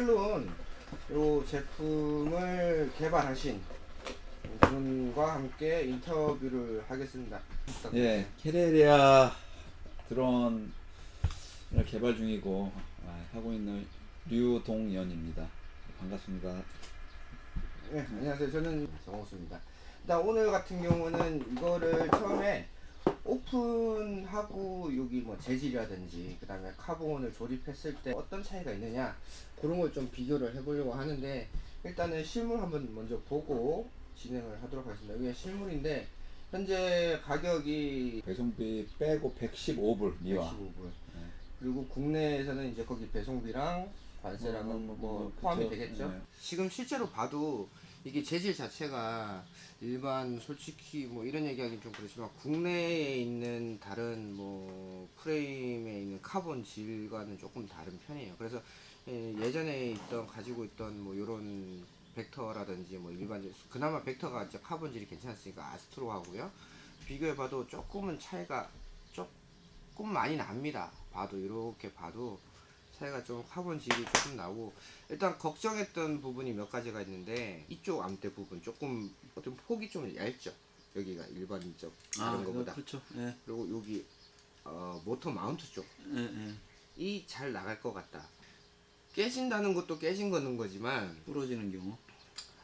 탈론 요 제품을 개발하신 분과 함께 인터뷰를 하겠습니다. 예, 캐레리아 드론을 개발 중이고 하고 있는 류동연입니다. 반갑습니다. 네, 안녕하세요. 저는 정호수입니다. 일단 오늘 같은 경우는 이거를 처음에 오픈하고 여기 뭐 재질이라든지 그 다음에 카본을 조립했을 때 어떤 차이가 있느냐 그런 걸 좀 비교를 해보려고 하는데, 일단은 실물 한번 먼저 보고 진행을 하도록 하겠습니다. 이게 실물인데 현재 가격이 배송비 빼고 115불 미화. 115불. 그리고 국내에서는 이제 거기 배송비랑 관세랑은 뭐 포함이 그쵸. 되겠죠. 네. 지금 실제로 봐도 이게 재질 자체가 일반 솔직히 뭐 이런 얘기하기는 좀 그렇지만 국내에 있는 다른 뭐 프레임에 있는 카본 질과는 조금 다른 편이에요. 그래서 예전에 가지고 있던 뭐 요런 벡터라든지 뭐 일반 그나마 벡터가 이제 카본 질이 괜찮았으니까 아스트로하고요 비교해봐도 조금은 차이가 조금 많이 납니다. 봐도 이렇게 봐도 차이가 좀 카본 질이 조금 나고, 일단 걱정했던 부분이 몇 가지가 있는데 이쪽 암대 부분 조금 어떤 폭이 좀 얇죠. 여기가 일반적 다른 것보다. 그렇죠. 예. 그리고 여기 모터 마운트 쪽 이 잘 나갈 것 같다. 깨진다는 것도 깨진 거는 거지만 부러지는 경우.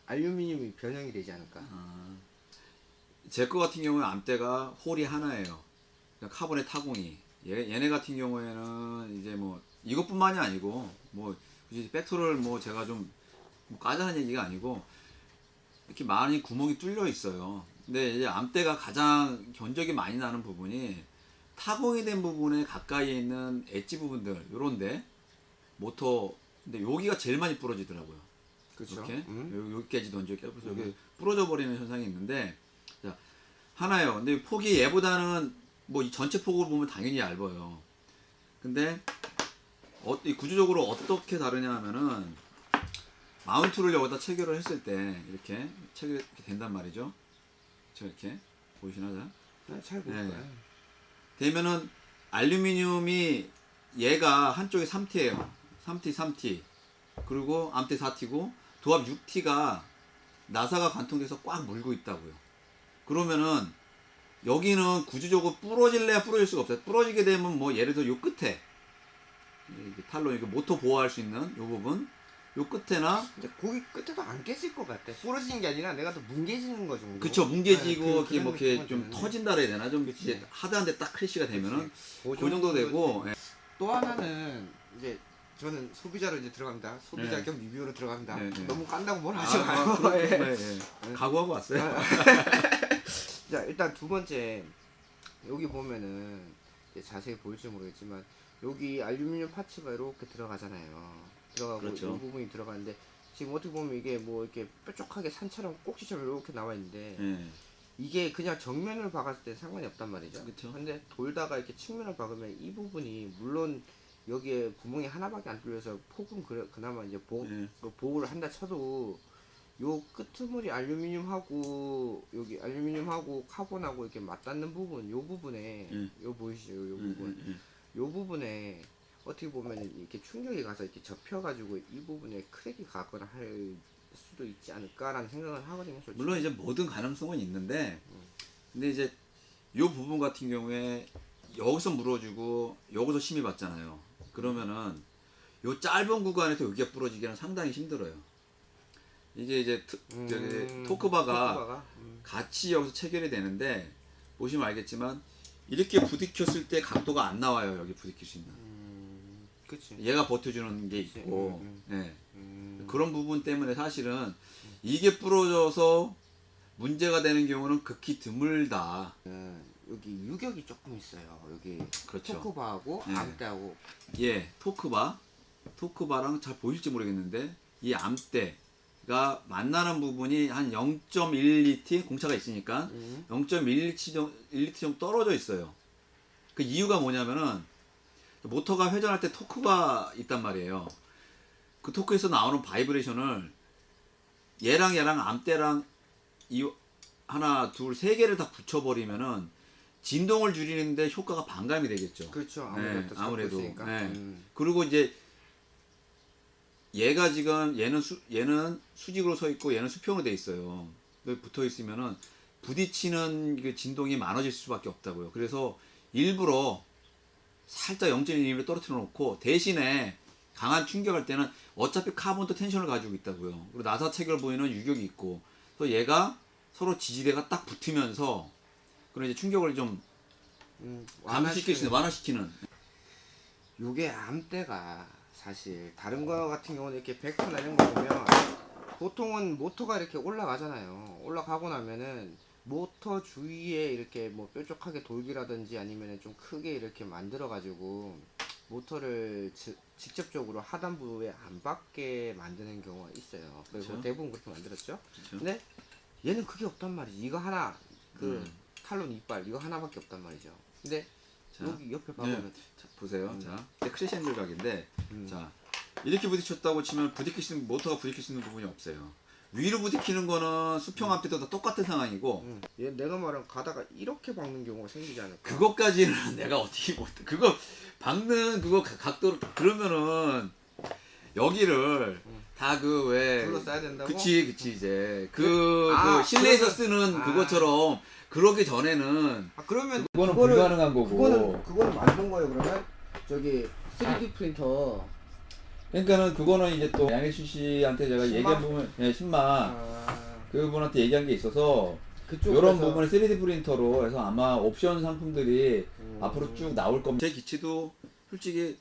알루미늄이 변형이 되지 않을까. 제 거 같은 경우는 암대가 홀이 하나예요. 그러니까 카본의 타공이. 얘네 같은 경우에는 이제 뭐 이것뿐만이 아니고 뭐 굳이 벡터를 뭐 제가 좀 뭐 까자는 얘기가 아니고 이렇게 많이 구멍이 뚫려 있어요. 근데 이제 암대가 가장 견적이 많이 나는 부분이 타공이 된 부분에 가까이에 있는 엣지 부분들 요런데 모터, 근데 여기가 제일 많이 부러지더라고요. 그렇죠. 이렇게 여기까지도 얹어 껴서 여기 부러져 버리는 현상이 있는데, 자, 하나요. 근데 폭이 얘보다는 뭐 이 전체 폭으로 보면 당연히 얇아요. 근데 이 구조적으로 어떻게 다르냐 하면은 마운트를 여기다 체결을 했을 때 이렇게 체결이 된단 말이죠. 이렇게 보이시나 잘? 잘 보일 거야. 되면은 알루미늄이 얘가 한쪽에 3T예요. 3T. 그리고 암대 4T고 도합 6T가 나사가 관통돼서 꽉 물고 있다고요. 그러면은 여기는 구조적으로 부러질래야 부러질 수가 없어요. 부러지게 되면 뭐 예를 들어 요 끝에 탈론 이렇게 모터 보호할 수 있는 요 부분, 요 끝에나 근데 거기 끝에도 안 깨질 것 같아. 부러지는 게 아니라 내가 더 뭉개지는 거 정도. 그쵸, 뭉개지고 네, 이렇게 뭐 이렇게 좀 드는데. 터진다 그래야 되나, 좀 이렇게 네. 하드한데 딱 크래시가 되면은 그 그 정도 되고. 예. 또 하나는 이제 저는 소비자로 이제 들어갑니다. 소비자 네. 겸 리뷰어로 들어갑니다. 네, 네. 너무 깐다고 뭘 하지 말고. 그렇죠. 예. 예. 각오하고 왔어요. 자, 일단 두 번째 여기 보면은 자세히 보일지 모르겠지만 여기 알루미늄 파츠가 이렇게 들어가잖아요. 들어가고 그렇죠. 이 부분이 들어가는데 지금 어떻게 보면 이게 뭐 이렇게 뾰족하게 산처럼 꼭지처럼 이렇게 나와 있는데 예. 이게 그냥 정면을 박았을 때 상관이 없단 말이죠. 그쵸. 근데 돌다가 이렇게 측면을 박으면 이 부분이 물론 여기에 구멍이 하나밖에 안 뚫려서 폭은 그나마 이제 보호를 한다 쳐도 요 끄트머리 알루미늄하고 여기 알루미늄하고 카본하고 이렇게 맞닿는 부분, 요 부분에 요 보이시죠? 요 부분, 요 부분에 어떻게 보면 이렇게 충격이 가서 이렇게 접혀가지고 이 부분에 크랙이 가거나 할 수도 있지 않을까라는 생각을 하거든요. 솔직히. 물론 이제 모든 가능성은 있는데, 근데 이제 요 부분 같은 경우에 여기서 물어주고 여기서 심이 받잖아요. 그러면은 요 짧은 구간에서 여기가 부러지기는 상당히 힘들어요. 이게 이제 토크바가 같이 여기서 체결이 되는데 보시면 알겠지만 이렇게 부딪혔을 때 각도가 안 나와요. 여기 부딪힐 수 있는. 그치. 얘가 버텨주는 게 있고, 예. 음. 그런 부분 때문에 사실은 이게 부러져서 문제가 되는 경우는 극히 드물다. 여기 유격이 조금 있어요. 여기 그렇죠. 토크바하고 네. 암대하고. 예, 토크바랑 잘 보일지 모르겠는데 이 암대가 만나는 부분이 한 0.1T 공차가 있으니까 0.1T 정도 떨어져 있어요. 그 이유가 뭐냐면은 모터가 회전할 때 토크가 있단 말이에요. 그 토크에서 나오는 바이브레이션을 얘랑 암대랑 이 하나, 둘, 세 개를 다 붙여버리면은 진동을 줄이는데 효과가 반감이 되겠죠. 그렇죠. 네, 아무래도. 있으니까. 네. 그리고 이제 얘가 지금 얘는 수직으로 서 있고 얘는 수평으로 돼 있어요. 붙어 있으면은 부딪히는 그 진동이 많아질 수밖에 없다고요. 그래서 일부러 살짝 0.1mm 떨어뜨려 놓고 대신에 강한 충격할 때는 어차피 카본도 텐션을 가지고 있다고요. 그리고 나사 체결 부위는 유격이 있고, 그래서 얘가 서로 지지대가 딱 붙으면서 그런 이제 충격을 좀 감시시킬 수 있는, 완화시키는. 요게 암대가 사실 다른 거 같은 경우는 이렇게 벡터나 이런 거 보면 보통은 모터가 이렇게 올라가잖아요. 올라가고 나면은 모터 주위에 이렇게 뭐 뾰족하게 돌기라든지 아니면은 좀 크게 이렇게 만들어 가지고 모터를 직접적으로 하단부에 안 받게 만드는 경우가 있어요. 그리고 그쵸? 대부분 그렇게 만들었죠. 그쵸? 근데 얘는 그게 없단 말이지. 이거 하나, 그 음. 탈론 이빨 이거 하나밖에 없단 말이죠. 근데 자, 여기 옆에 봐보면 네. 자, 보세요. 자, 크레센들 각인데, 음. 자, 이렇게 부딪혔다고 치면 모터가 부딪힐 수 있는 부분이 없어요. 위로 부딪히는 거는 수평 앞에도 다 똑같은 상황이고, 얘 내가 말한 가다가 이렇게 박는 경우가 생기지 않을까? 그것까지는 내가 어떻게 못해. 그거 박는 그거 각도로 그러면은 여기를 다 그 왜 둘러싸야 된다고? 그치 이제 그 아, 실내에서 그러면- 쓰는 아. 그것처럼 그러기 전에는 아 그러면 그거는 그거를- 불가능한 거고. 그거는 만든 거예요 그러면? 저기 3D 프린터 그러니까는 그거는 이제 또 양혜춘 씨한테 제가 신마? 얘기한 부분, 예, 신마 그분한테 얘기한 게 있어서 그쪽에서 이런 부분을 3D 프린터로 해서 아마 옵션 상품들이 앞으로 쭉 나올 겁니다. 제 기체도 솔직히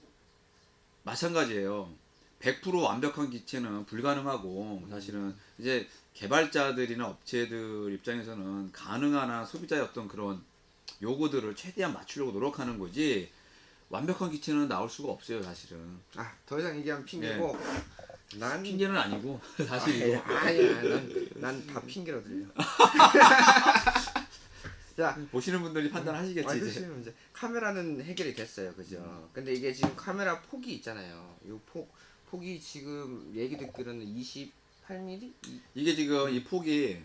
마찬가지예요. 100% 완벽한 기체는 불가능하고, 사실은 이제 개발자들이나 업체들 입장에서는 가능한 소비자의 어떤 그런 요구들을 최대한 맞추려고 노력하는 거지, 완벽한 기체는 나올 수가 없어요, 사실은. 더 이상 얘기하면 핑계고 난 핑계는 아니고 사실이고. 난 다 핑계로 들려. 자, 보시는 분들이 판단하시겠지. 이제. 그렇지 이제 카메라는 해결이 됐어요, 그죠? 근데 이게 지금 카메라 폭이 있잖아요. 요 폭이 지금 얘기 듣기로는 28mm? 이게 지금 이 폭이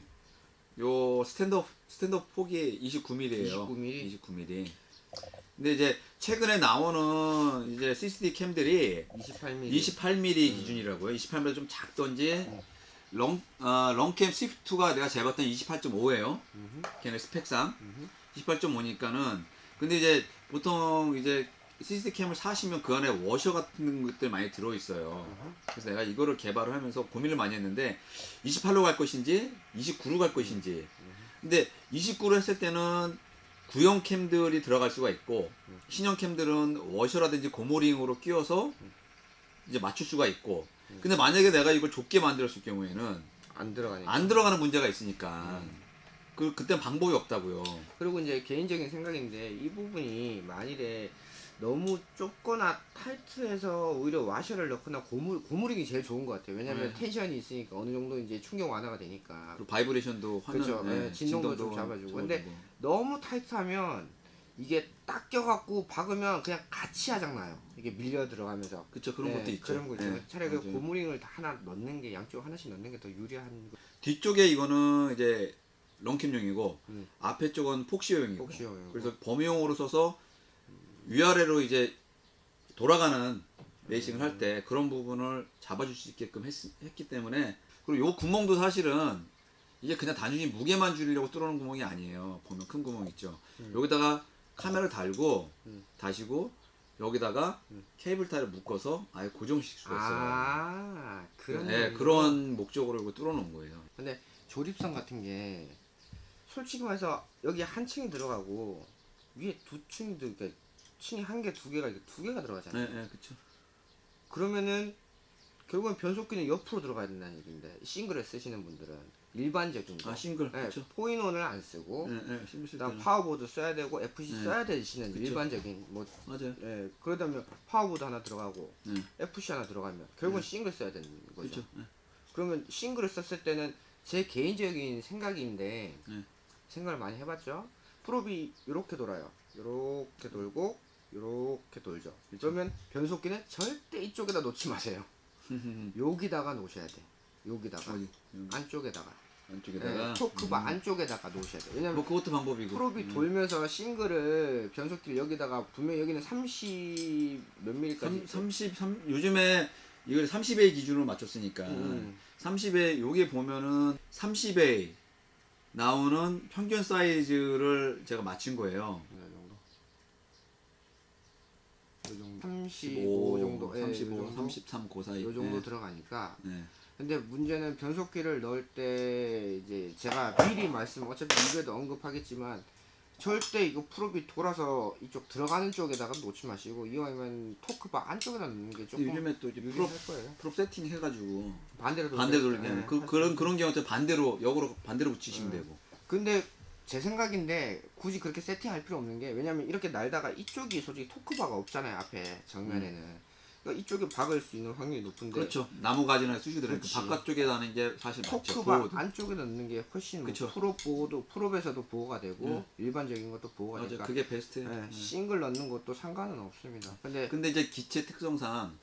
요 스탠드업 폭이 29mm예요. 29mm. 근데 이제 최근에 나오는 이제 CCD 캠들이 28mm. 28mm 기준이라고요. 28mm 좀 작던지, 롱캠 스위프트가 내가 재봤더니 28.5예요. 걔네 스펙상 28.5니까는. 근데 이제 보통 이제 CCD 캠을 사시면 그 안에 워셔 같은 것들 많이 들어있어요. 그래서 내가 이거를 개발을 하면서 고민을 많이 했는데 28로 갈 것인지 29로 갈 것인지. 근데 29로 했을 때는 구형 캠들이 들어갈 수가 있고, 신형 캠들은 워셔라든지 고무링으로 끼워서 이제 맞출 수가 있고, 근데 만약에 내가 이걸 좁게 만들었을 경우에는 안 들어가니까. 안 들어가는 문제가 있으니까 그땐 방법이 없다고요. 그리고 이제 개인적인 생각인데 이 부분이 만일에 너무 좁거나 타이트해서 오히려 와셔를 넣거나 고무링이 제일 좋은 것 같아요. 왜냐면 텐션이 있으니까 어느 정도 이제 충격 완화가 되니까. 그리고 바이브레이션도 화면, 그렇죠. 네, 진동도 좀 잡아주고. 근데 잡아주고. 너무 타이트하면 이게 딱 껴갖고 박으면 그냥 같이 하장나요. 이게 밀려 들어가면서. 그쵸, 그런 네, 것도 있죠. 그런 거 있죠. 네, 차라리 그 맞아요. 고무링을 다 하나 넣는 게, 양쪽 하나씩 넣는 게 더 유리한 거. 뒤쪽에 이거는 이제 롱캠용이고 앞에 쪽은 폭시용이고. 폭시용이고. 그래서 범용으로 써서 위아래로 이제 돌아가는 레이싱을 할 때 그런 부분을 잡아줄 수 있게끔 했기 때문에. 그리고 요 구멍도 사실은 이게 그냥 단순히 무게만 줄이려고 뚫어놓은 구멍이 아니에요. 보면 큰 구멍 있죠. 여기다가 카메라를 달고 다시고 여기다가 케이블 타이를 묶어서 아예 고정시킬 수가 있어요. 그런 네, 의미로. 그런 목적으로 이거 뚫어놓은 거예요. 근데 조립성 같은 게 솔직히 말해서 여기 한 층이 들어가고 위에 두 층이 그러니까 층이 한 개, 두 개가 이렇게 두 개가 들어가잖아요. 네, 그렇죠. 그러면은 결국은 변속기는 옆으로 들어가야 된다는 얘기인데 싱글을 쓰시는 분들은 일반적인 거. 싱글, 네, 그렇죠. 포인원을 안 쓰고 싱글 쓸 그다음 때는. 파워보드 써야 되고 FC 네. 써야 되시는 그쵸. 일반적인 뭐 맞아요. 그러다면 파워보드 하나 들어가고 네. FC 하나 들어가면 결국은 싱글 써야 되는 거죠. 그렇죠. 네. 그러면 싱글을 썼을 때는 제 개인적인 생각인데 네. 생각을 많이 해봤죠. 프롭이 이렇게 돌아요. 이렇게 돌고 이렇게 돌죠. 그러면 변속기는 절대 이쪽에다 놓지 마세요. 여기다가 놓으셔야 돼. 여기다가 어디? 안쪽에다가. 안쪽에다가. 토크바 안쪽에다가 놓으셔야 돼. 왜냐면 뭐 그것도 방법이고. 프롭이 돌면서 싱글을 변속기를 여기다가 분명히 여기는 30 몇 밀리까지 33 요즘에 이걸 30A 기준으로 맞췄으니까 30A 요게 보면은 30A 나오는 평균 사이즈를 제가 맞춘 거예요. 이 정도. 35 정도. 예, 35, 요 정도, 33 그 사이. 요 정도 네. 들어가니까. 네. 근데 문제는 변속기를 넣을 때 이제 제가 미리 어차피 이거에도 언급하겠지만 절대 이거 프롭이 돌아서 이쪽 들어가는 쪽에다가 놓지 마시고 이왕이면 토크바 안쪽에다 넣는 게 조금 요즘에 또 이제 유리할 거예요. 프롭 세팅 해가지고 반대로 반대로 돌려서, 예, 그런 경우한테 반대로 붙이시면 되고. 근데 제 생각인데 굳이 그렇게 세팅할 필요 없는 게 왜냐면 이렇게 날다가 이쪽이 솔직히 토크바가 없잖아요 앞에 정면에는. 그러니까 이쪽에 박을 수 있는 확률이 높은데 그렇죠. 나무 가지나 쑤시더라도 그렇지. 바깥쪽에 나는 게 사실 맞죠. 토크바 보호도. 안쪽에 넣는 게 훨씬 뭐 그쵸. 프롭에서도 보호가 되고 일반적인 것도 보호가 맞아, 되니까 그게 베스트. 예, 싱글 넣는 것도 상관은 없습니다. 근데 이제 기체 특성상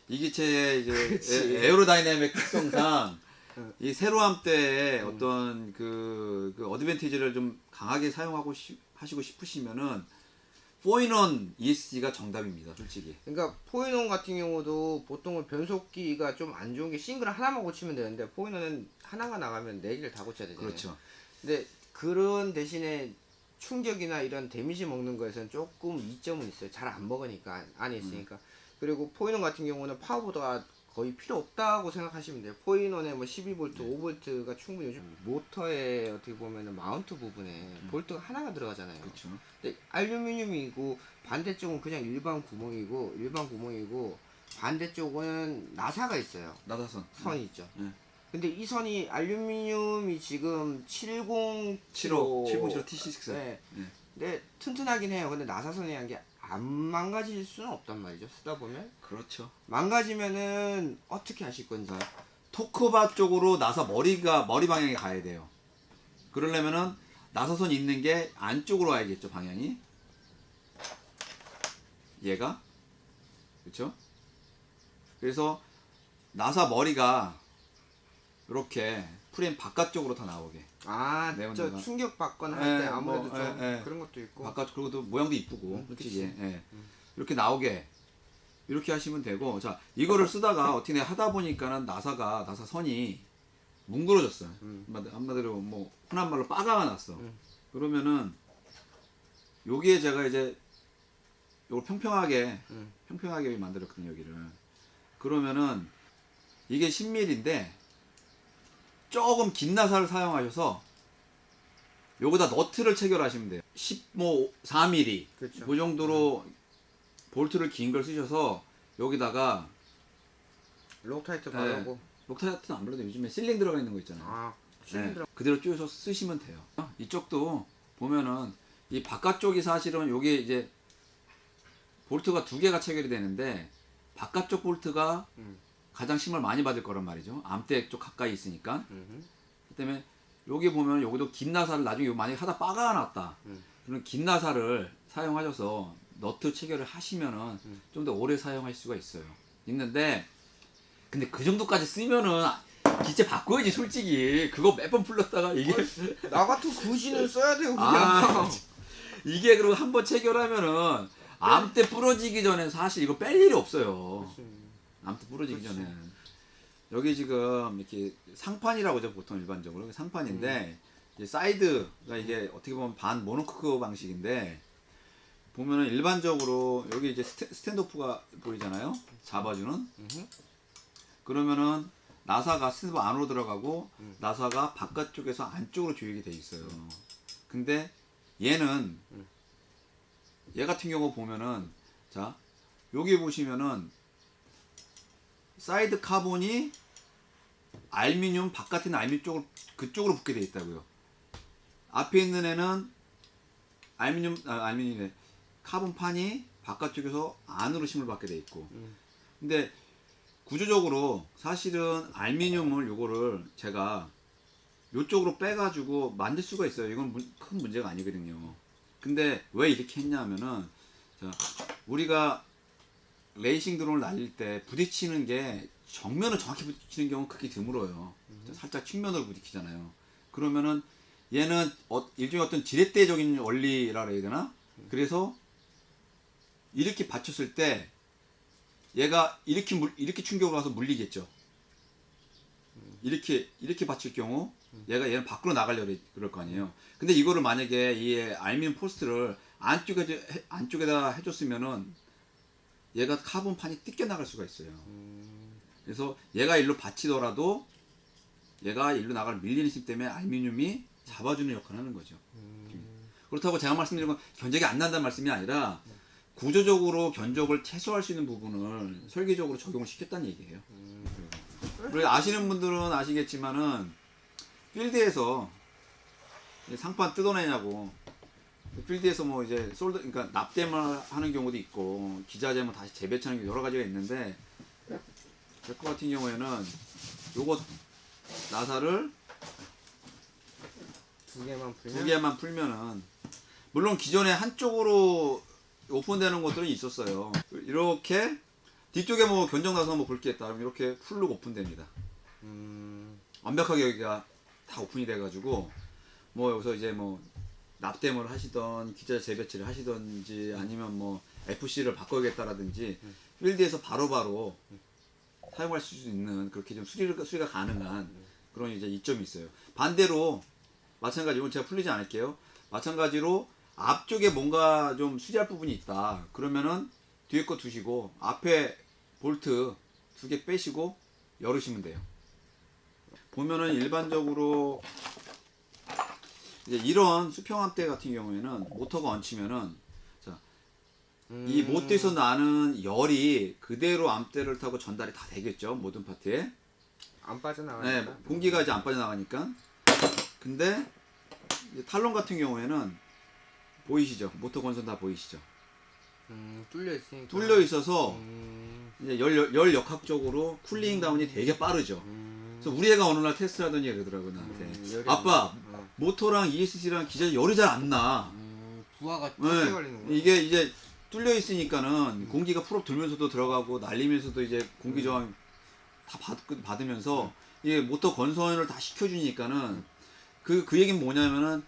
이 기체의 이제 그치. 에어로다이내믹 특성상 응. 이 세로함 때의 어떤 그 어드밴티지를 좀 강하게 사용하고 하시고 싶으시면은 4인원 ESC가 정답입니다, 솔직히. 그러니까 포인원 같은 경우도 보통은 변속기가 좀 안 좋은 게 싱글 하나만 고치면 되는데 포인원은 하나가 나가면 네 개를 다 고쳐야 되잖아요. 그렇죠. 근데 그런 대신에 충격이나 이런 데미지 먹는 거에서는 조금 이점은 있어요. 잘 안 먹으니까 안에 있으니까. 그리고 포인원 같은 경우는 파워보드가 거의 필요 없다고 생각하시면 돼요. 포인원에 뭐 12V, 5V가 충분히 요즘 모터에 어떻게 보면은 마운트 부분에 볼트가 하나가 들어가잖아요. 그렇죠. 근데 알루미늄이고 반대쪽은 그냥 일반 구멍이고 반대쪽은 나사가 있어요. 나사선. 선이 있죠. 네. 근데 이 선이 알루미늄이 지금 75 T6. 네. 네. 근데 튼튼하긴 해요. 근데 나사선이라는 게 안 망가질 수는 없단 말이죠. 쓰다 보면 그렇죠. 망가지면은 어떻게 하실 건지. 토크바 쪽으로 나사 머리 방향에 가야 돼요. 그러려면은 나사선 있는 게 안쪽으로 와야겠죠, 방향이. 얘가. 그렇죠? 그래서 나사 머리가 이렇게 프레임 바깥쪽으로 다 나오게. 아, 네, 저 내가- 충격 받거나 할 때 예, 아무래도 뭐, 좀 예, 예. 그런 것도 있고. 바깥 그리고 또 모양도 이쁘고 솔직히. 그치. 예. 이렇게 나오게 이렇게 하시면 되고, 자 이거를 쓰다가 어떻게 하다 보니까는 나사선이 뭉그러졌어요. 한마디로 뭐 흔한 말로 빠가가 났어. 그러면은 여기에 제가 이제 요걸 평평하게 만들었거든요, 여기를. 그러면은 이게 10mm인데 조금 긴 나사를 사용하셔서 요거다 너트를 체결하시면 돼요. 4mm 그렇죠. 그 정도로 볼트를 긴 걸 쓰셔서 여기다가 록타이트 바르고. 록타이트는 안 발라도 요즘에 실링 들어가 있는 거 있잖아요. 아, 네, 실린더. 그대로 쪼여서 쓰시면 돼요. 이쪽도 보면은 이 바깥쪽이 사실은 요게 이제 볼트가 두 개가 체결이 되는데 바깥쪽 볼트가 가장 힘을 많이 받을 거란 말이죠. 암대 쪽 가까이 있으니까. 그 때문에 여기 보면 여기도 긴 나사를 나중에 만약에 하다 빠가 났다. 그럼 긴 나사를 사용하셔서 너트 체결을 하시면은 좀 더 오래 사용할 수가 있는데 근데 그 정도까지 쓰면은 기체 바꿔야지 솔직히. 그거 몇 번 풀렸다가 이게 나 같은 구시는 써야 돼요, 그냥. 아, 이게 그리고 한번 체결하면은 암대 부러지기 전에 사실 이거 뺄 일이 없어요. 암대 부러지기 그치. 전에. 여기 지금 이렇게 상판이라고 하죠, 보통 일반적으로. 상판인데 이제 사이드가 이게 어떻게 보면 반 모노코크 방식인데 보면은 일반적으로 여기 이제 스탠드오프가 보이잖아요. 잡아주는. 그러면은 나사가 스탠드오프 안으로 들어가고 나사가 바깥쪽에서 안쪽으로 조이게 돼 있어요. 근데 얘는 얘 같은 경우 보면은 자 여기 보시면은 사이드 카본이 알루미늄 바깥에 있는 알루미늄 쪽으로 그쪽으로 붙게 돼 있다고요. 앞에 있는 애는 알루미늄이래. 카본판이 바깥쪽에서 안으로 힘을 받게 돼 있고. 근데 구조적으로 사실은 알루미늄을 요거를 제가 요쪽으로 빼가지고 만들 수가 있어요. 이건 큰 문제가 아니거든요. 근데 왜 이렇게 했냐면은 자, 우리가 레이싱 드론을 날릴 때 부딪히는 게 정면을 정확히 부딪히는 경우는 크게 드물어요. 살짝 측면으로 부딪히잖아요. 그러면은 얘는 일종의 어떤 지렛대적인 원리라 해야 되나? 그래서 이렇게 받쳤을 때 얘가 이렇게 충격을 와서 물리겠죠. 이렇게 받칠 경우 얘는 밖으로 나가려고 그럴 거 아니에요. 근데 이거를 만약에 이 알루미늄 포스트를 안쪽에다 해줬으면은 얘가 카본판이 뜯겨 나갈 수가 있어요. 그래서 얘가 일로 받치더라도 얘가 일로 나갈 밀리는 힘 때문에 알루미늄이 잡아주는 역할을 하는 거죠. 그렇다고 제가 말씀드린 건 견적이 안 난다는 말씀이 아니라 구조적으로 견적을 최소화할 수 있는 부분을 설계적으로 적용을 시켰다는 얘기예요. 그리고 아시는 분들은 아시겠지만은 필드에서 상판 뜯어내냐고 필드에서 뭐 이제 그러니까 납땜을 하는 경우도 있고 기자재면 다시 재배치하는 게 여러 가지가 있는데 제 거 같은 경우에는 요거 나사를 두 개만 풀면은 물론 기존에 한쪽으로 오픈되는 것들은 있었어요. 이렇게 뒤쪽에 뭐 견적 나서 뭐 볼 게 있다. 이렇게 풀로 오픈됩니다. 완벽하게 여기가 다 오픈이 돼가지고 뭐 여기서 이제 뭐 납땜을 하시던 기자 재배치를 하시던지 아니면 뭐 FC를 바꿔야겠다라든지 필드에서 바로바로 사용할 수 있는 그렇게 좀 수리가 가능한 그런 이제 이점이 있어요. 반대로 마찬가지 이건 제가 풀리지 않을게요. 마찬가지로 앞쪽에 뭔가 좀 수리할 부분이 있다. 그러면은 뒤에 거 두시고 앞에 볼트 2개 빼시고 열으시면 돼요. 보면은 일반적으로 이제 이런 수평함대 같은 경우에는 모터가 얹히면은 자, 이 모터에서 나는 열이 그대로 암대를 타고 전달이 다 되겠죠. 모든 파트에. 안 빠져나가니까. 네, 공기가 이제 안 빠져나가니까. 근데 이제 탈론 같은 경우에는 보이시죠? 모터 건선 다 보이시죠? 뚫려 있어서 이제 열 역학적으로 쿨링 다운이 되게 빠르죠. 그래서 우리 애가 어느 날 테스트하더니 그러더라고 나한테. 아빠 모터랑 ESC랑 기자재 열이 잘 안 나. 부하가 네. 네. 걸리는 거야. 이게 이제 뚫려 있으니까는 공기가 풀업 들면서도 들어가고 날리면서도 이제 공기 저항 다 받으면서 이게 모터 건선을 다 시켜주니까는 그 얘기는 뭐냐면은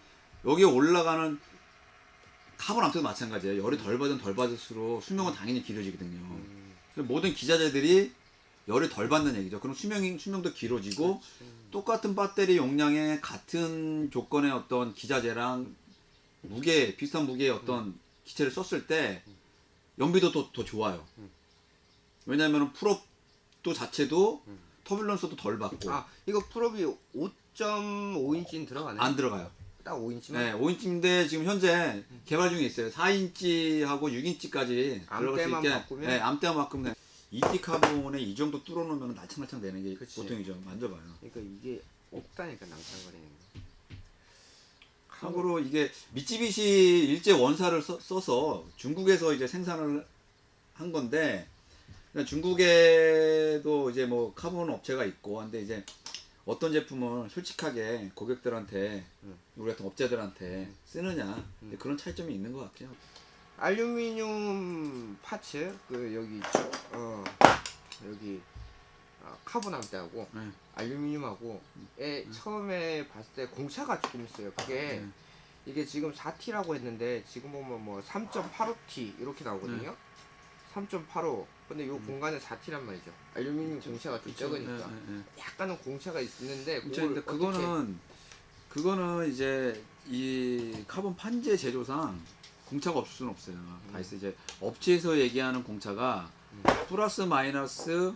여기에 올라가는 카본 암태도 마찬가지예요. 열이 덜 받으면 덜 받을수록 수명은 당연히 길어지거든요. 그래서 모든 기자재들이 열이 덜 받는 얘기죠. 그럼 수명도 길어지고 똑같은 배터리 용량의 같은 조건의 어떤 기자재랑 비슷한 무게의 어떤 기체를 썼을 때 연비도 더 좋아요. 왜냐하면 풀업도 자체도 터뷸런스도 덜 받고. 이거 풀업이 5.5인치는 들어가네. 안 들어가요. 딱 5인치만. 네, 5인치인데 지금 현재 개발 중에 있어요. 4인치하고 6인치까지 들어갈 수 있게. 바꾸면? 네, 암대만 바꾸면. ET 카본에 이 정도 뚫어놓으면 날창날창 되는 게 그치. 보통이죠. 만져봐요. 그러니까 이게 없다니까 낭창거리는 거. 참고로 이게 미쯔비시 일제 원사를 써서 중국에서 이제 생산을 한 건데 그러니까 중국에도 이제 뭐 카본 업체가 있고 한데 이제 어떤 제품을 솔직하게 고객들한테 우리 같은 업체들한테 쓰느냐 그런 차이점이 있는 것 같아요. 알루미늄 파츠 여기 있죠. 여기 카본 암대하고 네. 알루미늄하고 처음에 봤을 때 공차가 조금 있어요. 그게 이게 지금 4T라고 했는데 지금 보면 뭐 3.85T 이렇게 나오거든요. 3.85. 근데 요 공간은 4T란 말이죠. 알루미늄 공차가 좀 적으니까 약간은 공차가 있는데 근데 그거는 이제 이 카본 판재 제조상 공차가 없을 수는 없어요. 다 있어. 이제 업체에서 얘기하는 공차가 플러스 마이너스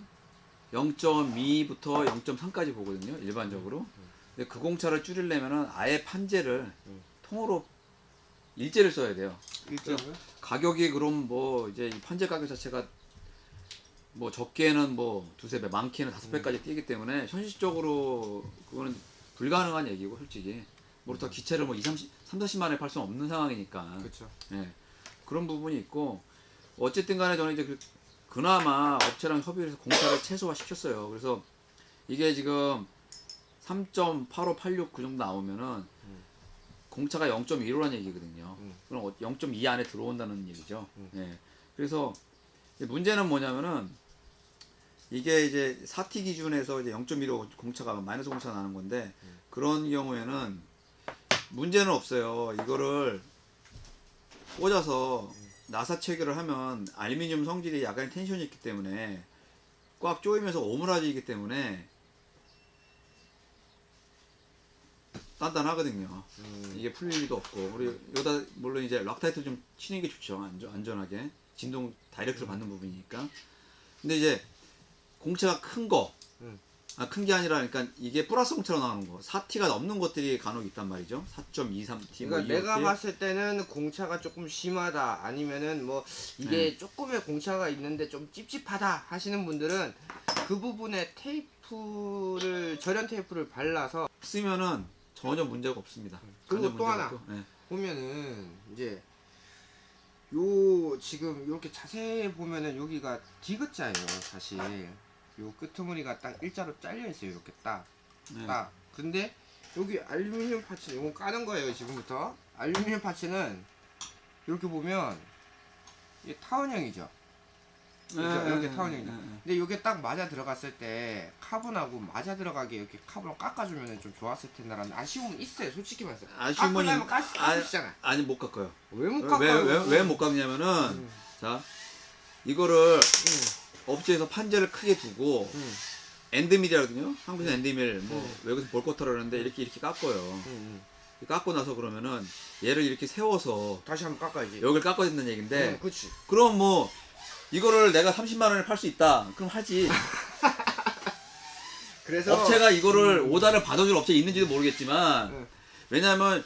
0.2부터 0.3까지 보거든요. 일반적으로. 근데 그 공차를 줄이려면은 아예 판재를 통으로 일제를 써야 돼요. 일제로요? 가격이 그럼 뭐 이제 이 판재 가격 자체가 뭐 적게는 뭐 2~3배, 많게는 5배까지 뛰기 때문에 현실적으로 그거는 불가능한 얘기고 솔직히. 그렇다고 기체를 뭐 30~40만에 팔 수는 없는 상황이니까. 그렇죠. 예. 그런 부분이 있고 어쨌든 간에 저는 이제 그나마 업체랑 협의를 해서 공차를 최소화 시켰어요. 그래서 이게 지금 3.85, 86 그 정도 나오면은 공차가 0.15라는 얘기거든요. 그럼 0.2 안에 들어온다는 얘기죠. 예. 그래서 문제는 뭐냐면은 이게 이제 4T 기준에서 이제 0.15 공차가 마이너스 공차가 나는 건데 그런 경우에는 문제는 없어요. 이거를 꽂아서 나사 체결을 하면 알루미늄 성질이 약간의 텐션이 있기 때문에 꽉 조이면서 오므라지기 때문에 단단하거든요. 이게 풀릴 리도 없고 우리 여기다 물론 이제 락타이트 좀 치는 게 좋죠. 안전하게 진동 다이렉트로 받는 부분이니까. 근데 이제 공차가 큰 거, 큰 게 아니라 그러니까 이게 플러스 공차로 나오는 거 4T가 넘는 것들이 간혹 있단 말이죠. 4.23T 그러니까 뭐 내가 25T. 봤을 때는 공차가 조금 심하다 아니면은 뭐 이게 조금의 공차가 있는데 좀 찝찝하다 하시는 분들은 그 부분에 테이프를 절연 테이프를 발라서 쓰면은 전혀 문제가 없습니다. 그리고 전혀 또 문제가 하나. 없고, 예. 보면은 이제 요 지금 이렇게 자세히 보면은 여기가 디귿자예요 사실. 요 끄트머리가 딱 일자로 잘려 있어요 이렇게 딱. 네. 딱. 근데 여기 알루미늄 파츠 이거 까는 거예요 지금부터. 알루미늄 파츠는 이렇게 보면 이게 타원형이죠. 그죠? 이렇게 타원형이죠. 근데 이게 딱 맞아 들어갔을 때 카본하고 맞아 들어가게 이렇게 카본을 깎아주면 좀 좋았을 텐데라는 아쉬움은 있어요 솔직히 말해서. 아쉬움은 깎으려면 깎으시잖아. 아니 못 깎아요. 왜 못 깎아요? 왜 못 깎냐면은 자 이거를 업체에서 판재를 크게 두고 엔드밀이라거든요. 한국에서 엔드밀 뭐 외국에서 볼코터라 그러는데 이렇게 깎아요. 깎고 나서 그러면은 얘를 이렇게 세워서 다시 한번 깎아야지. 여기를 깎아야 된다는 얘긴데 그렇지. 그럼 뭐 이거를 내가 30만 원에 팔 수 있다. 그럼 하지. 그래서 업체가 이거를 오다를 받아줄 업체 있는지도 모르겠지만 왜냐하면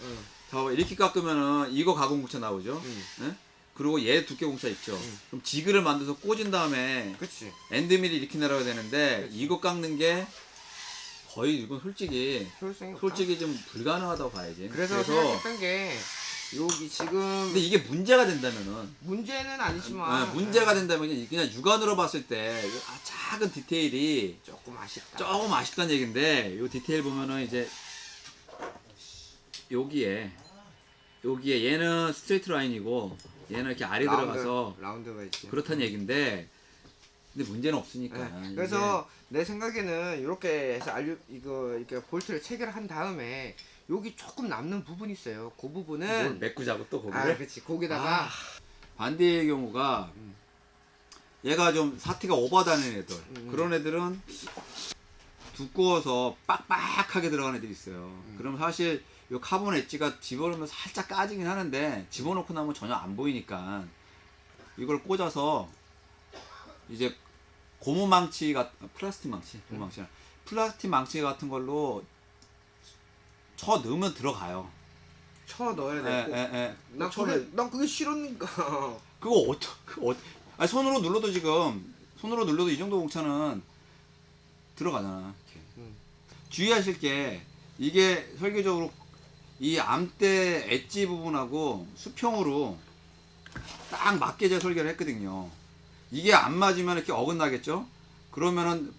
저 이렇게 깎으면은 이거 가공 공차 나오죠. 예? 그리고 얘 두께 공차 있죠. 그럼 지그를 만들어서 꽂은 다음에 그렇지. 엔드밀이 이렇게 내려야 되는데 그치. 이거 깎는 게 거의 이건 솔직히 효율성이 없다. 솔직히 좀 불가능하다고 봐야지. 그래서 생각했던 게 여기 지금 근데 이게 문제가 된다면은 문제는 아니지만 문제가 된다면 그냥 육안으로 봤을 때 작은 디테일이 조금 아쉽다. 조금 아쉽다는 얘긴데 이 디테일 보면은 이제 여기에 얘는 스트레이트 라인이고 얘는 이렇게 아래 들어가서 라운드가 있지. 그렇다는 얘긴데 근데 문제는 없으니까. 네. 그래서 내 생각에는 이렇게 해서 이거 이렇게 볼트를 체결을 한 다음에 여기 조금 남는 부분이 있어요. 그 뭘 부분은 메꾸자고 또 거기를. 그렇지. 거기다가 반대의 경우가 얘가 좀 사티가 오버다는 애들 그런 애들은 두꺼워서 빡빡하게 들어가는 애들이 있어요. 그럼 사실 이 카본 엣지가 집어넣으면 살짝 까지긴 하는데 집어넣고 나면 전혀 안 보이니까 이걸 꽂아서 이제 고무 망치 플라스틱 망치, 고무 망치나 플라스틱 망치 같은 걸로 쳐 넣으면 들어가요. 쳐 넣어야 돼. 난 그게 싫으니까. 그거 아니 손으로 눌러도 손으로 눌러도 이 정도 공차는 들어가잖아. 이렇게. 주의하실 게 이게 설계적으로 이 암대 엣지 부분하고 수평으로 딱 맞게 제가 설계를 했거든요. 이게 안 맞으면 이렇게 어긋나겠죠? 그러면은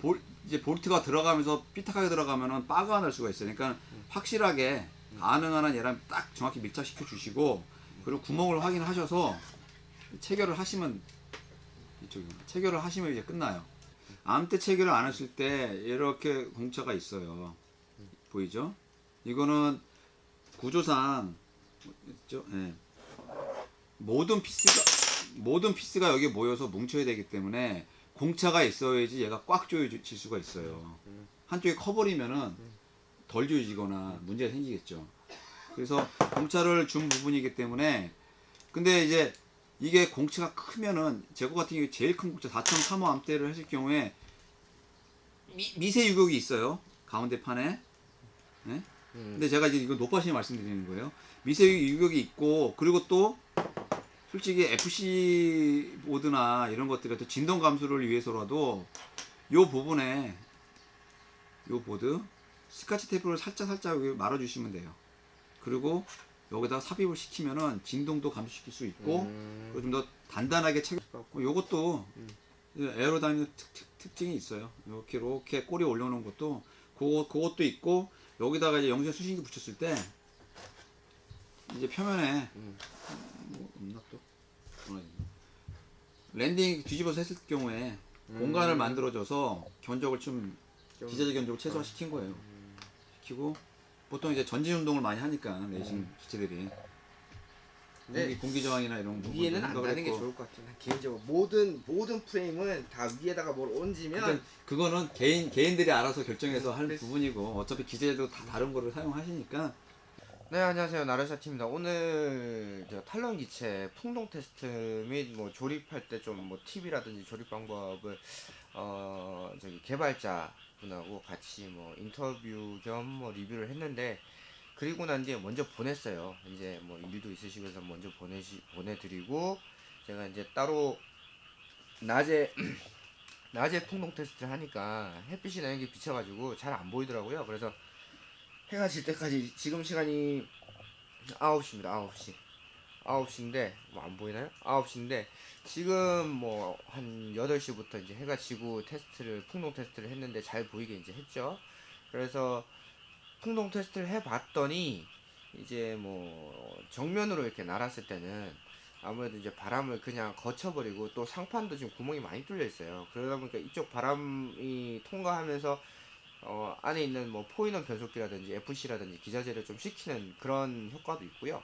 이제 볼트가 들어가면서 삐딱하게 들어가면은 빠가 날 수가 있어요. 그러니까 확실하게 가능한 한 얘랑 딱 정확히 밀착시켜 주시고 그리고 구멍을 확인하셔서 체결을 하시면 체결을 하시면 이제 끝나요. 암대 체결을 안 했을 때 이렇게 공차가 있어요. 보이죠? 이거는 구조상 있죠? 네. 모든 피스가 여기 모여서 뭉쳐야 되기 때문에 공차가 있어야지 얘가 꽉 조여질 수가 있어요. 한쪽에 커버리면은 덜 조여지거나 문제가 생기겠죠. 그래서 공차를 준 부분이기 때문에 근데 이제 이게 공차가 크면은 제거 같은 경우에 제일 큰 공차 4.35 암대를 했을 경우에 미세 유격이 있어요. 가운데 판에. 네? 근데 제가 이제 이거 높아시게 말씀드리는 거예요. 미세 유격이 있고 그리고 또 솔직히 FC 보드나 이런 것들이 또 진동 감소를 위해서라도 요 부분에 요 보드 스카치 테이프를 살짝 말아 주시면 돼요. 그리고 여기다가 삽입을 시키면은 진동도 감소시킬 수 있고 좀 더 단단하게 요것도 에어로다이내믹 특징이 있어요. 이렇게 꼬리 올려놓은 것도 그것도 있고 여기다가 이제 영생 수신기 붙였을 때 이제 표면에 뭐 없나 또 랜딩 뒤집어서 했을 경우에 공간을 만들어줘서 견적을 좀 기자재 견적을 최소화시킨 거예요. 시키고 보통 이제 전진 운동을 많이 하니까 레이싱 기체들이 네. 공기 저항이나 이런 부분 위에는 안 다는 게 좋을 것 같아요. 난 개인적으로 모든 프레임은 다 위에다가 뭘 얹으면 그러니까 그거는 개인들이 알아서 결정해서 할 그래서- 부분이고 어차피 기재도 다 다른 거를 사용하시니까. 네, 안녕하세요. 나르샤팀입니다. 오늘 저 탈론 기체 풍동 테스트 및 뭐 조립할 때 좀 뭐 팁이라든지 조립 방법을 저기 개발자 분하고 같이 뭐 인터뷰 겸 뭐 리뷰를 했는데, 그리고 난 뒤에 먼저 보냈어요. 이제 뭐 일도 있으시고 해서 먼저 보내드리고, 제가 이제 따로 낮에 낮에 풍동 테스트를 하니까 햇빛이나 이런 게 비쳐가지고 잘 안 보이더라고요. 그래서 해가 질 때까지, 지금 시간이 9시입니다. 9시. 9시인데, 뭐 안 보이나요? 9시인데, 지금 뭐 한 8시부터 이제 해가 지고 풍동 테스트를 했는데 잘 보이게 이제 했죠. 그래서 풍동 테스트를 해봤더니, 이제 뭐 정면으로 이렇게 날았을 때는 아무래도 이제 바람을 그냥 거쳐버리고, 또 상판도 지금 구멍이 많이 뚫려 있어요. 그러다 보니까 이쪽 바람이 통과하면서 안에 있는 뭐 포인원 변속기라든지 FC라든지 기자재를 좀 식히는 그런 효과도 있고요.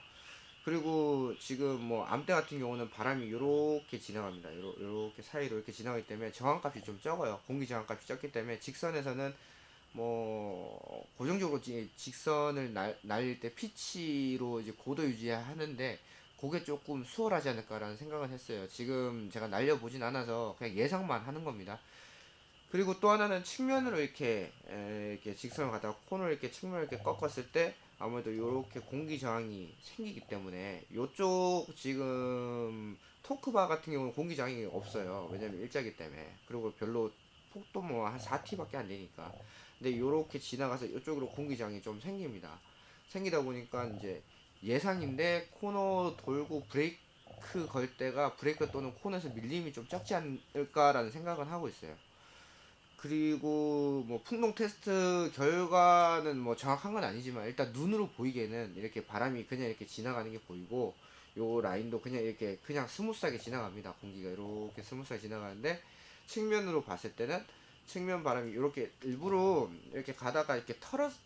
그리고 지금 뭐 암대 같은 경우는 바람이 요렇게 지나갑니다. 요렇게 사이로 이렇게 지나가기 때문에 저항값이 좀 적어요. 공기 저항값이 적기 때문에 직선에서는 뭐 고정적으로 직선을 날릴 때 피치로 이제 고도 유지하는데, 그게 조금 수월하지 않을까라는 생각을 했어요. 지금 제가 날려보진 않아서 그냥 예상만 하는 겁니다. 그리고 또 하나는 측면으로 이렇게 직선을 가다가 코너를 이렇게 측면을 이렇게 꺾었을 때 아무래도 이렇게 공기 저항이 생기기 때문에, 요쪽 지금 토크바 같은 경우는 공기 저항이 없어요. 왜냐면 일자기 때문에. 그리고 별로 폭도 뭐 한 4T밖에 안 되니까. 근데 요렇게 지나가서 이쪽으로 공기 저항이 좀 생깁니다. 생기다 보니까 이제 예상인데, 코너 돌고 브레이크 걸 때가 브레이크 또는 코너에서 밀림이 좀 적지 않을까라는 생각은 하고 있어요. 그리고 뭐 풍동 테스트 결과는 뭐 정확한 건 아니지만, 일단 눈으로 보이기에는 이렇게 바람이 그냥 이렇게 지나가는 게 보이고, 요 라인도 그냥 이렇게 그냥 스무스하게 지나갑니다. 공기가 이렇게 스무스하게 지나가는데, 측면으로 봤을 때는 측면 바람이 이렇게 일부러 이렇게 가다가 이렇게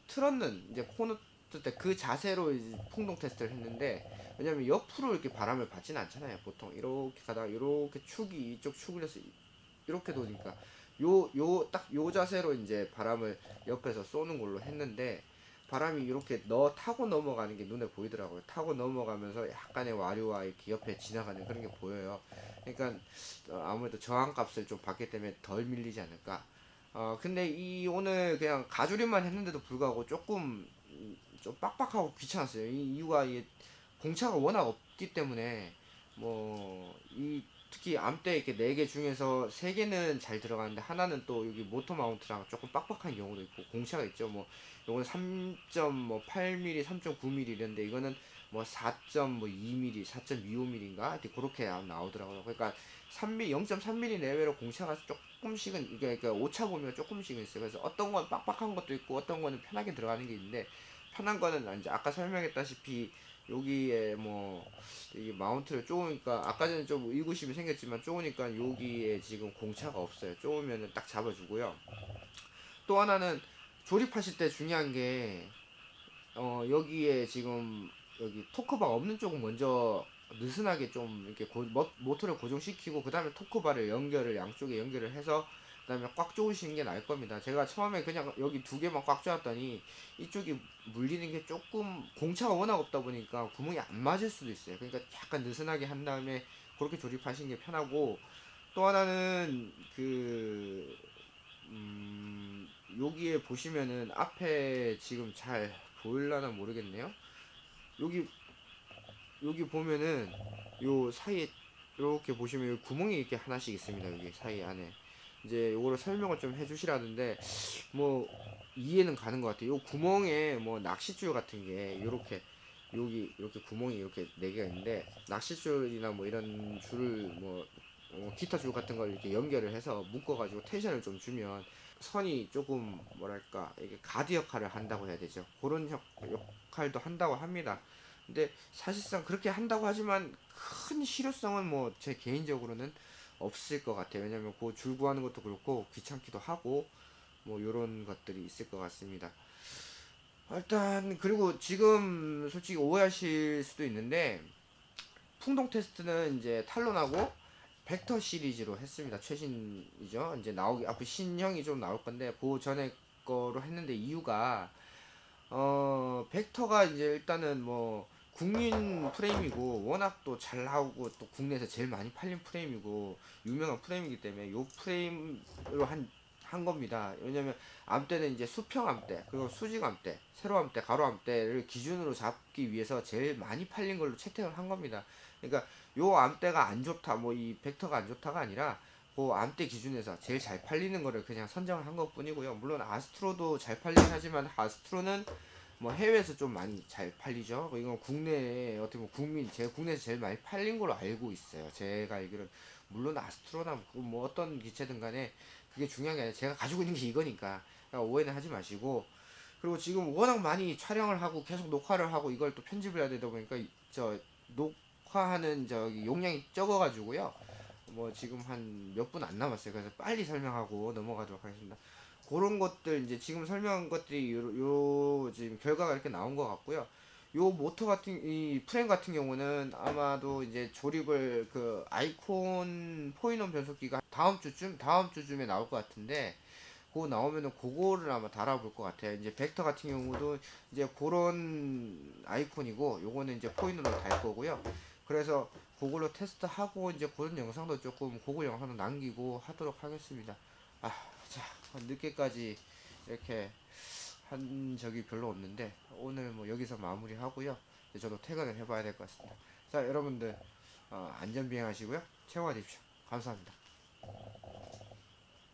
틀었는 이제 코너 때 그 자세로 이제 풍동 테스트를 했는데, 왜냐면 옆으로 이렇게 바람을 받지는 않잖아요. 보통 이렇게 가다가 이렇게 축이 이쪽 축을 해서 이렇게 도니까 딱 요 자세로 이제 바람을 옆에서 쏘는 걸로 했는데, 바람이 이렇게 타고 넘어가는 게 눈에 보이더라고요. 타고 넘어가면서 약간의 와류와 이렇게 옆에 지나가는 그런 게 보여요. 그러니까 아무래도 저항값을 좀 받기 때문에 덜 밀리지 않을까. 근데 오늘 그냥 가조림만 했는데도 불구하고 조금 좀 빡빡하고 귀찮았어요. 이 이유가 공차가 워낙 없기 때문에, 특히 암대 이렇게 4개 중에서 3개는 잘 들어가는데, 하나는 또 여기 모터 마운트랑 조금 빡빡한 경우도 있고 공차가 있죠. 뭐 요거는 3.8mm, 3.9mm 이런데, 이거는 뭐 4.2mm, 4.25mm인가 그렇게 나오더라고요. 그러니까 0.3mm 내외로 공차가 조금씩은, 그러니까 오차 보면 조금씩은 있어요. 그래서 어떤 건 빡빡한 것도 있고 어떤 거는 편하게 들어가는 게 있는데, 편한 거는 이제 아까 설명했다시피 여기에 이 마운트를 쪼으니까, 아까 전에 좀 의구심이 생겼지만 쪼으니까 여기에 지금 공차가 없어요. 쪼으면은 딱 잡아주고요. 또 하나는 조립하실 때 중요한 게, 여기에 지금 여기 토크바가 없는 쪽은 먼저 느슨하게 좀 이렇게 모터를 고정시키고, 그 다음에 토크바를 양쪽에 연결을 해서 그 다음에 꽉 조으시는 게 나을 겁니다. 제가 처음에 그냥 여기 2개만 꽉 조았더니 이쪽이 물리는 게 조금, 공차가 워낙 없다 보니까 구멍이 안 맞을 수도 있어요. 그러니까 약간 느슨하게 한 다음에 그렇게 조립하시는 게 편하고, 또 하나는 여기에 보시면은 앞에 지금 잘 보일라나 모르겠네요. 여기 보면은 요 사이에 이렇게 보시면 여기 구멍이 이렇게 하나씩 있습니다. 여기 사이 안에 이제 요거를 설명을 좀 해주시라는데, 뭐 이해는 가는 것 같아요. 요 구멍에 뭐 낚싯줄 같은 게 요렇게, 여기 이렇게 구멍이 이렇게 4개가 있는데, 낚싯줄이나 뭐 이런 줄을 기타 줄 같은 걸 이렇게 연결을 해서 묶어가지고 텐션을 좀 주면 선이 조금 뭐랄까 이게 가드 역할을 한다고 해야 되죠. 그런 역할도 한다고 합니다. 근데 사실상 그렇게 한다고 하지만 큰 실효성은 뭐 제 개인적으로는 없을 것 같아요. 왜냐면 그 줄 구하는 것도 그렇고 귀찮기도 하고 뭐 요런 것들이 있을 것 같습니다. 일단 그리고 지금 솔직히 오해하실 수도 있는데, 풍동 테스트는 이제 탈론하고 벡터 시리즈로 했습니다. 최신이죠. 이제 나오기 앞으로 신형이 좀 나올 건데 그 전에 거로 했는데 이유가 벡터가 이제 일단은 뭐 국민 프레임이고 워낙 또 잘 나오고 또 국내에서 제일 많이 팔린 프레임이고 유명한 프레임이기 때문에 요 프레임으로 한 겁니다. 왜냐면 암대는 이제 수평 암대 그리고 수직 암대, 세로 암대, 가로 암대를 기준으로 잡기 위해서 제일 많이 팔린 걸로 채택을 한 겁니다. 그러니까 요 암대가 안 좋다, 뭐 이 벡터가 안 좋다가 아니라 그 암대 기준에서 제일 잘 팔리는 거를 그냥 선정을 한 것뿐이고요. 물론 아스트로도 잘 팔리긴 하지만 아스트로는 뭐 해외에서 좀 많이 잘 팔리죠. 이건 국내에 어떻게 보면 제가 국내에서 제일 많이 팔린 걸로 알고 있어요. 제가 알기로는 물론 아스트로나 뭐 어떤 기체든 간에 그게 중요한 게 아니라 제가 가지고 있는 게 이거니까 그러니까 오해는 하지 마시고. 그리고 지금 워낙 많이 촬영을 하고 계속 녹화를 하고 이걸 또 편집을 해야 되다 보니까 저 녹화하는 저기 용량이 적어가지고요. 뭐 지금 한 몇 분 안 남았어요. 그래서 빨리 설명하고 넘어가도록 하겠습니다. 그런 것들 이제 지금 설명한 것들이 요 지금 결과가 이렇게 나온 것 같고요. 요 모터 같은 이 프레임 같은 경우는 아마도 이제 조립을 그 아이콘 포인원 변속기가 다음 주쯤에 나올 것 같은데 그거 나오면은 그거를 아마 달아볼 것 같아요. 이제 벡터 같은 경우도 이제 그런 아이콘이고 요거는 이제 포인으로 달 거고요. 그래서 그걸로 테스트하고 이제 그런 영상도 조금 그걸 영상도 남기고 하도록 하겠습니다. 자, 늦게까지 이렇게 한 적이 별로 없는데 오늘 뭐 여기서 마무리하고요. 이제 저도 퇴근을 해봐야 될 것 같습니다. 자, 여러분들 안전 비행하시고요. 채용하십시오. 감사합니다.